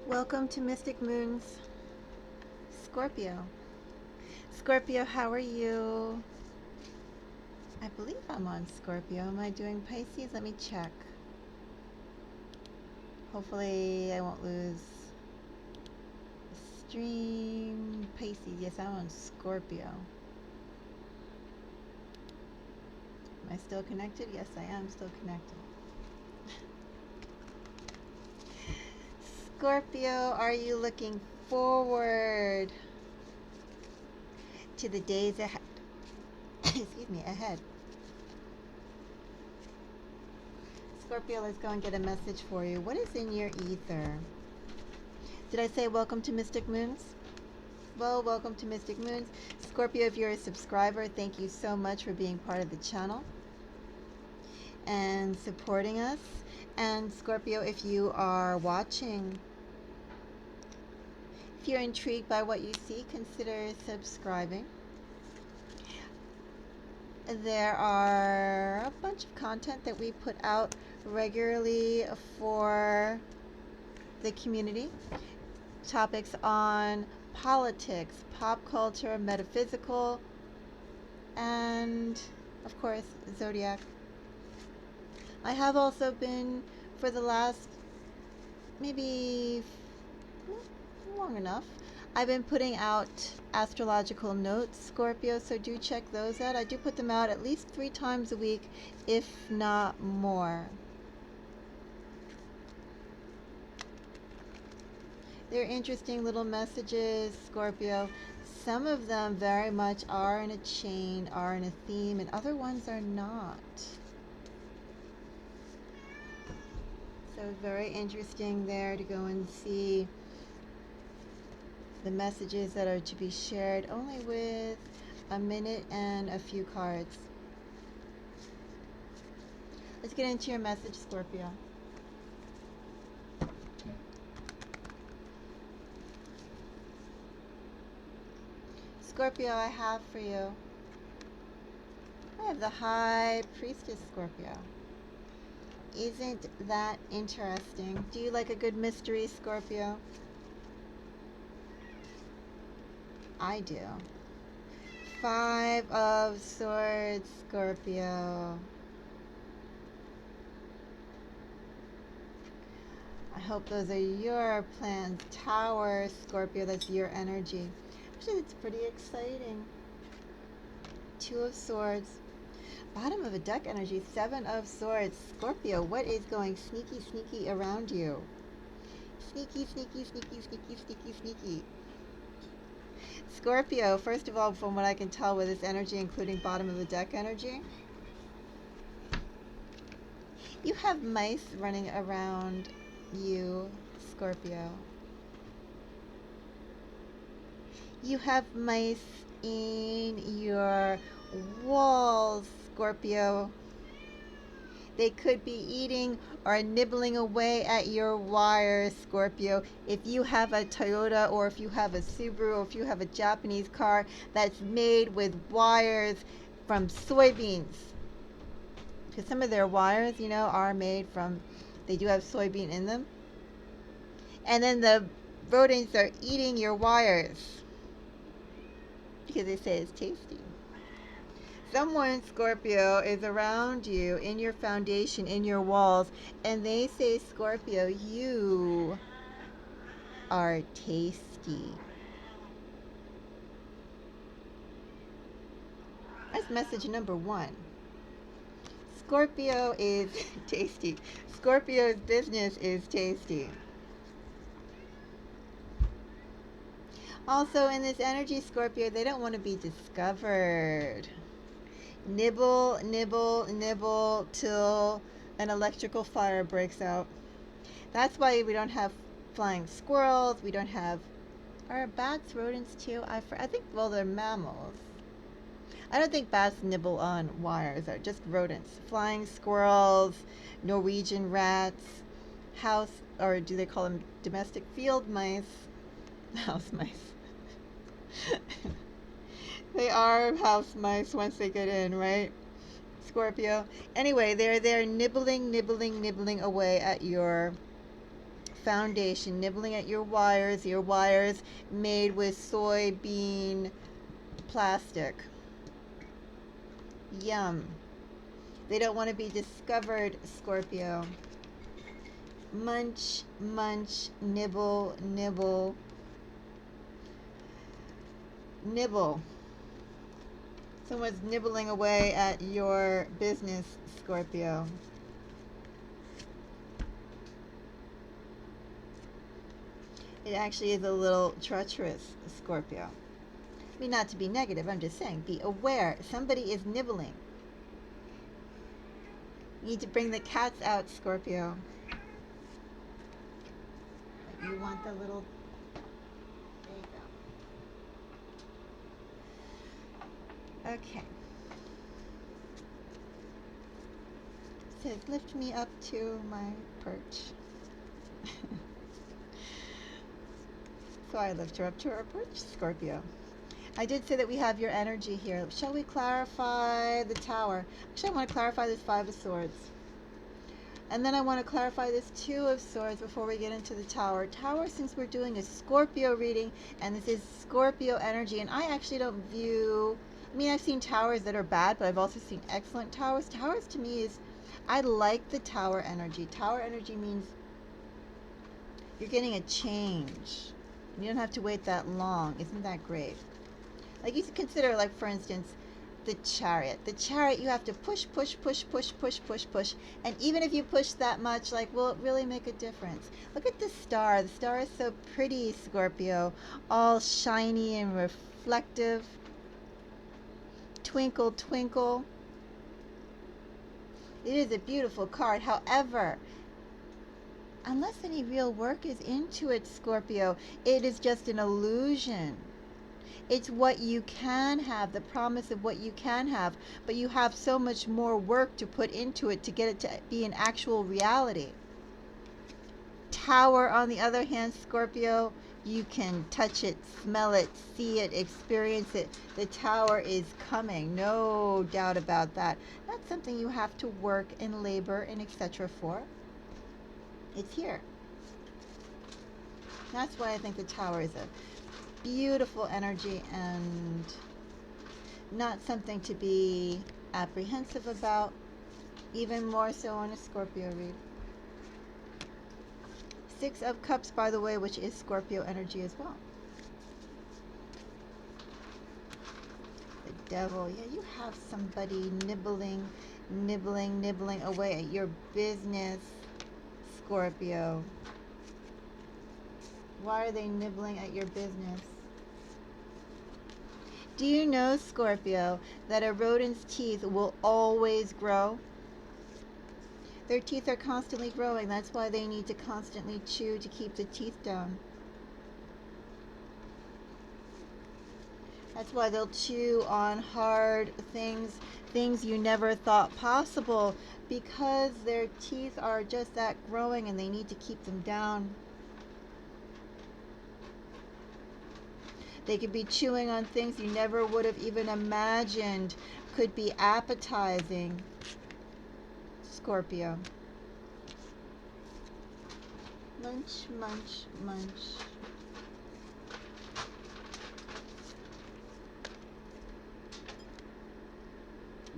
Welcome to Mystic Moon's Scorpio. Scorpio, how are you? I believe I'm on Scorpio. Am I doing Pisces? Let me check. Hopefully I won't lose the stream. Pisces, yes, I'm on Scorpio. Am I still connected? Yes, I am still connected. Scorpio, are you looking forward to the days ahead? Excuse me, ahead. Scorpio, let's go and get a message for you. What is in your ether? Did I say welcome to Mystic Moons? Well, welcome to Mystic Moons. Scorpio, if you're a subscriber, thank you so much for being part of the channel and supporting us. And Scorpio, if you are watching, if you're intrigued by what you see, consider subscribing. There are a bunch of content that we put out regularly for the community. Topics on politics, pop culture, metaphysical, and of course, zodiac. I have also been, for the last maybe long enough, I've been putting out astrological notes, Scorpio, so do check those out. I do put them out at least 3 times a week, if not more. They're interesting little messages, Scorpio. Some of them very much are in a chain, are in a theme, and other ones are not. So very interesting there to go and see the messages that are to be shared only with a minute and a few cards. Let's get into your message, Scorpio. Scorpio, I have for you, I have the High Priestess, Scorpio. Isn't that interesting? Do you like a good mystery, Scorpio? I do. 5 of Swords, Scorpio. I hope those are your plans. Tower, Scorpio, that's your energy. Actually, it's pretty exciting. 2 of Swords. Bottom of a deck energy, 7 of Swords. Scorpio, what is going sneaky, sneaky around you? Sneaky, sneaky, sneaky, sneaky, sneaky, sneaky. Scorpio, first of all, from what I can tell with this energy, including bottom of the deck energy, you have mice running around you, Scorpio. You have mice in your walls, Scorpio. They could be eating or nibbling away at your wires, Scorpio. If you have a Toyota, or if you have a Subaru, or if you have a Japanese car that's made with wires from soybeans, because some of their wires, you know, are made from, they do have soybean in them. And then the rodents are eating your wires because they say it's tasty. Someone, Scorpio, is around you, in your foundation, in your walls, and they say, Scorpio, you are tasty. That's message number 1. Scorpio is tasty. Scorpio's business is tasty. Also, in this energy, Scorpio, they don't want to be discovered. Nibble, nibble, nibble till an electrical fire breaks out. That's why we don't have flying squirrels. We don't have, are bats rodents too? I think, well, they're mammals. I don't think bats nibble on wires. They're just rodents. Flying squirrels, Norwegian rats, house, or do they call them domestic field mice? House mice. They are house mice once they get in, right? Scorpio. Anyway, they're nibbling, nibbling, nibbling away at your foundation, nibbling at your wires made with soybean plastic. Yum. They don't want to be discovered, Scorpio. Munch, munch, nibble, nibble, nibble. Someone's nibbling away at your business, Scorpio. It actually is a little treacherous, Scorpio. I mean, not to be negative, I'm just saying, be aware. Somebody is nibbling. You need to bring the cats out, Scorpio. But you want the little... There you go. Okay. It says, lift me up to my perch. So I lift her up to her perch, Scorpio. I did say that we have your energy here. Shall we clarify the Tower? Actually, I want to clarify this Five of Swords. And then I want to clarify this Two of Swords before we get into the Tower. Tower, since we're doing a Scorpio reading, and this is Scorpio energy, and I actually don't view... I mean, I've seen towers that are bad, but I've also seen excellent towers. Towers to me is... I like the Tower energy. Tower energy means you're getting a change. You don't have to wait that long. Isn't that great? Like, you consider, like, for instance, the Chariot. The Chariot, you have to push, push, push, push, push, push, push. And even if you push that much, like, will it really make a difference? Look at the star. The star is so pretty, Scorpio. All shiny and reflective. Twinkle, twinkle. It is a beautiful card. However, unless any real work is into it, Scorpio, it is just an illusion. It's what you can have, the promise of what you can have, but you have so much more work to put into it to get it to be an actual reality. Tower, on the other hand, Scorpio, you can touch it, smell it, see it, experience it. The Tower is coming, no doubt about that. That's something you have to work and labor and etc. for. It's here. That's why I think the Tower is a beautiful energy and not something to be apprehensive about, even more so on a Scorpio read. Six of Cups, by the way, which is Scorpio energy as well. The Devil. Yeah, you have somebody nibbling away at your business, Scorpio. Why are they nibbling at your business? Do you know, Scorpio, that a rodent's teeth will always grow? Their teeth are constantly growing. That's why they need to constantly chew to keep the teeth down. That's why they'll chew on hard things, things you never thought possible, because their teeth are just that growing and they need to keep them down. They could be chewing on things you never would have even imagined could be appetizing, Scorpio. Munch, munch, munch.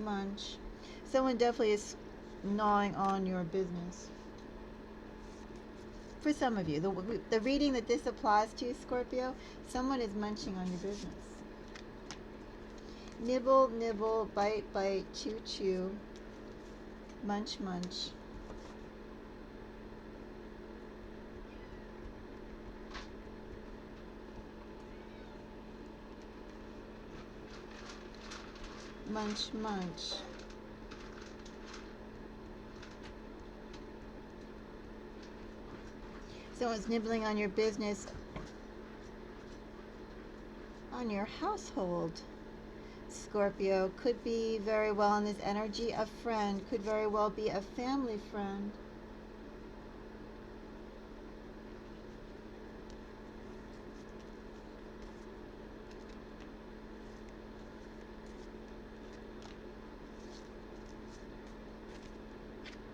Munch. Someone definitely is gnawing on your business. For some of you, the reading that this applies to, Scorpio, someone is munching on your business. Nibble, nibble, bite, bite, chew, chew. Munch, munch. Munch, munch. Someone's nibbling on your business, on your household. Scorpio, could be very well in this energy a friend, could very well be a family friend.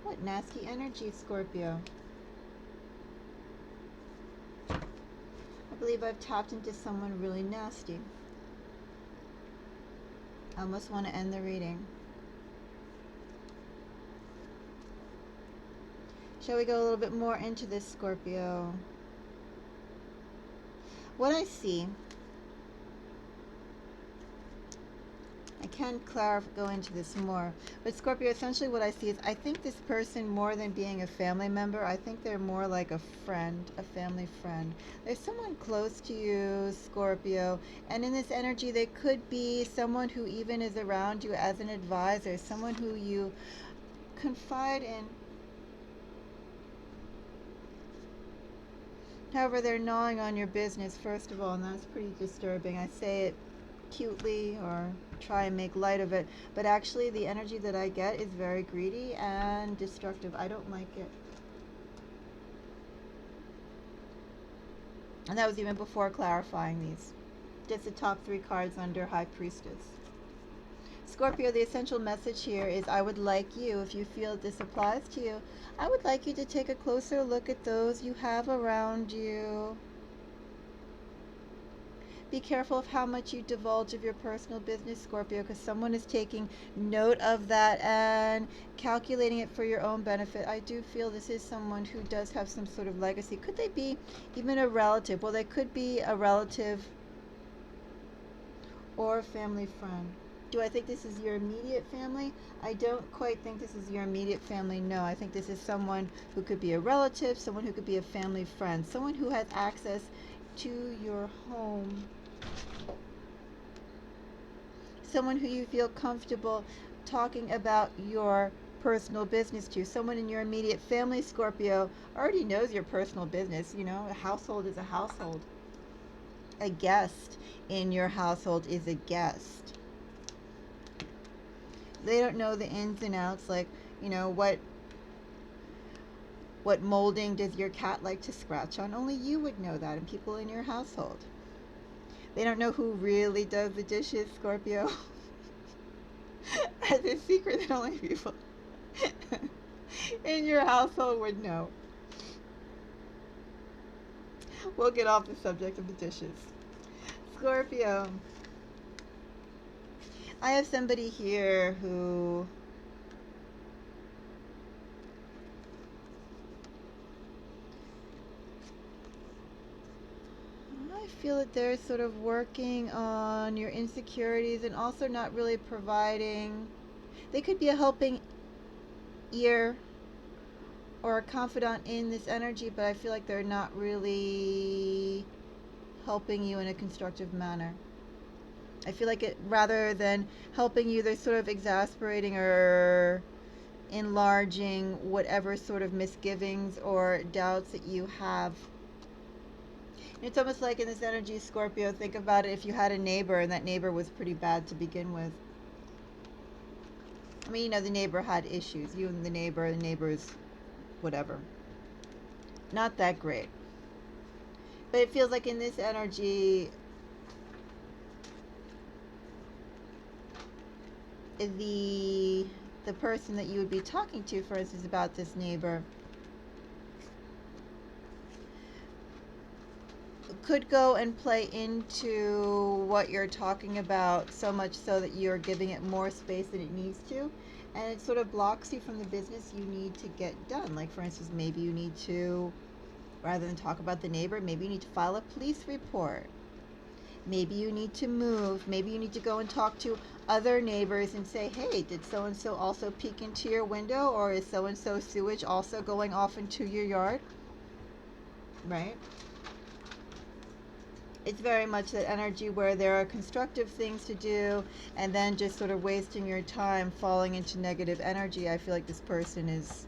What nasty energy, Scorpio. believe I've tapped into someone really nasty. I almost want to end the reading. Shall we go a little bit more into this, Scorpio? What I see, I can go into this more, but Scorpio, essentially what I see is I think this person, more than being a family member, I think they're more like a friend, a family friend. There's someone close to you, Scorpio, and in this energy they could be someone who even is around you as an advisor, someone who you confide in. However, they're gnawing on your business, first of all, and that's pretty disturbing. I say it cutely or try and make light of it, but actually the energy that I get is very greedy and destructive. I don't like it. And that was even before clarifying these. Just the top 3 cards under High Priestess. Scorpio, the essential message here is I would like you, if you feel this applies to you, I would like you to take a closer look at those you have around you. Be careful of how much you divulge of your personal business, Scorpio, because someone is taking note of that and calculating it for your own benefit. I do feel this is someone who does have some sort of legacy. Could they be even a relative? Well, they could be a relative or a family friend. Do I think this is your immediate family? I don't quite think this is your immediate family, no. I think this is someone who could be a relative, someone who could be a family friend, someone who has access to your home, someone who you feel comfortable talking about your personal business to. Someone in your immediate family, Scorpio, already knows your personal business. You know, a household is a household. A guest in your household is a guest. They don't know the ins and outs, like, you know, what molding does your cat like to scratch on? Only you would know that, and people in your household. They don't know who really does the dishes, Scorpio. That's a secret that only people in your household would know. We'll get off the subject of the dishes. Scorpio, I have somebody here who I feel that they're sort of working on your insecurities and also not really providing. They could be a helping ear or a confidant in this energy, but I feel like they're not really helping you in a constructive manner. I feel like it, rather than helping you, they're sort of exasperating or enlarging whatever sort of misgivings or doubts that you have. It's almost like in this energy, Scorpio, think about it, if you had a neighbor and that neighbor was pretty bad to begin with. I mean, you know, the neighbor had issues. You and the neighbor's whatever. Not that great. But it feels like in this energy, the person that you would be talking to, for instance, about this neighbor, could go and play into what you're talking about, so much so that you're giving it more space than it needs to, and it sort of blocks you from the business you need to get done. Like, for instance, maybe you need to, rather than talk about the neighbor, maybe you need to file a police report. Maybe you need to move. Maybe you need to go and talk to other neighbors and say, hey, did so-and-so also peek into your window? Or is so-and-so sewage also going off into your yard? Right? It's very much that energy where there are constructive things to do and then just sort of wasting your time falling into negative energy. I feel like this person is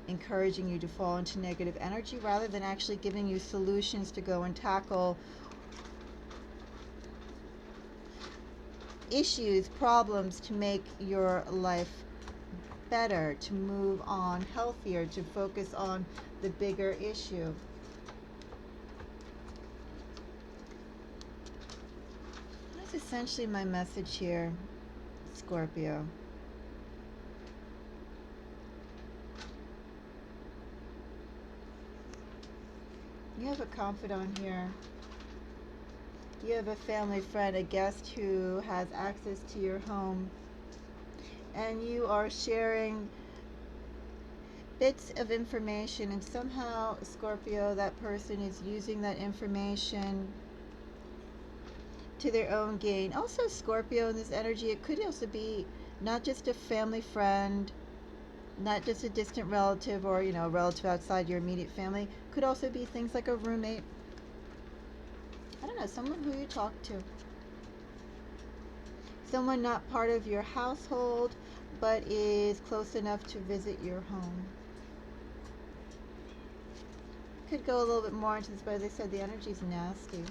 encouraging you to fall into negative energy rather than actually giving you solutions to go and tackle issues, problems, to make your life better, to move on healthier, to focus on the bigger issue. That's essentially my message here, Scorpio. You have a confidant here. You have a family friend, a guest who has access to your home, and you are sharing bits of information, and somehow, Scorpio, that person is using that information to their own gain. Also, Scorpio, in this energy, it could also be not just a family friend, not just a distant relative, or a relative outside your immediate family. Could also be things like a roommate. I don't know, someone who you talk to. Someone not part of your household, but is close enough to visit your home. Could go a little bit more into this, but as I said, the energy's nasty.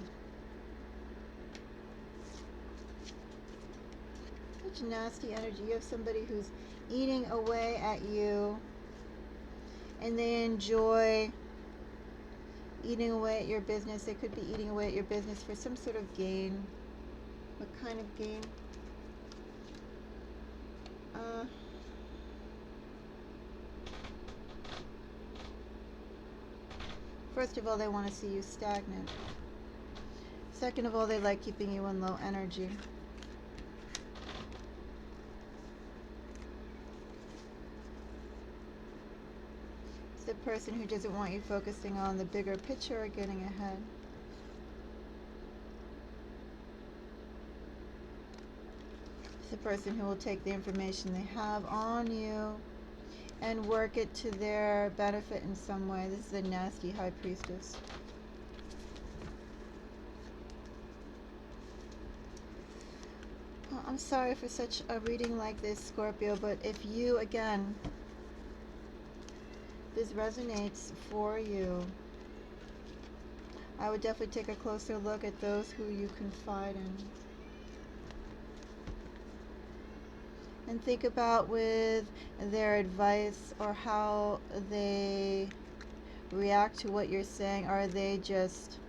Such nasty energy. You have somebody who's eating away at you, and they enjoy eating away at your business. They could be eating away at your business for some sort of gain. What kind of gain? First of all, they want to see you stagnant. Second of all, they like keeping you in low energy. It's the person who doesn't want you focusing on the bigger picture or getting ahead. It's the person who will take the information they have on you and work it to their benefit in some way. This is a nasty high priestess. Well, I'm sorry for such a reading like this, Scorpio, but if you, again, this resonates for you, I would definitely take a closer look at those who you confide in. And think about with their advice or how they react to what you're saying. Are they just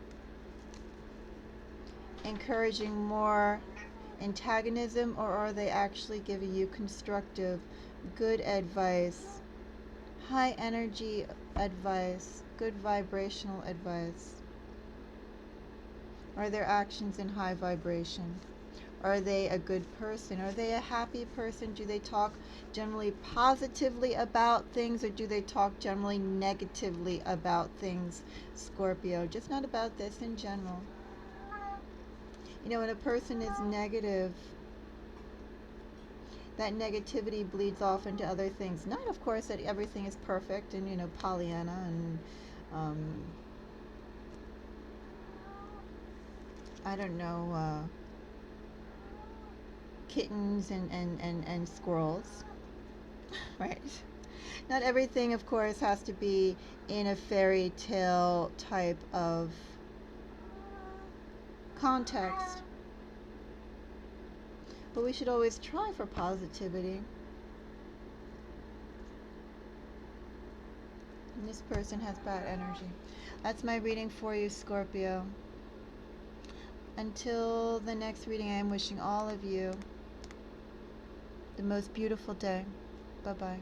encouraging more antagonism, or are they actually giving you constructive, good advice, high energy advice, good vibrational advice? Are their actions in high vibration? Are they a good person? Are they a happy person? Do they talk generally positively about things, or do they talk generally negatively about things, Scorpio? Just not about this, in general. When a person is negative, that negativity bleeds off into other things. Not, of course, that everything is perfect and, Pollyanna and, I don't know, kittens and squirrels, right? Not everything, of course, has to be in a fairy tale type of context. But we should always try for positivity. And this person has bad energy. That's my reading for you, Scorpio. Until the next reading, I am wishing all of you the most beautiful day. Bye-bye.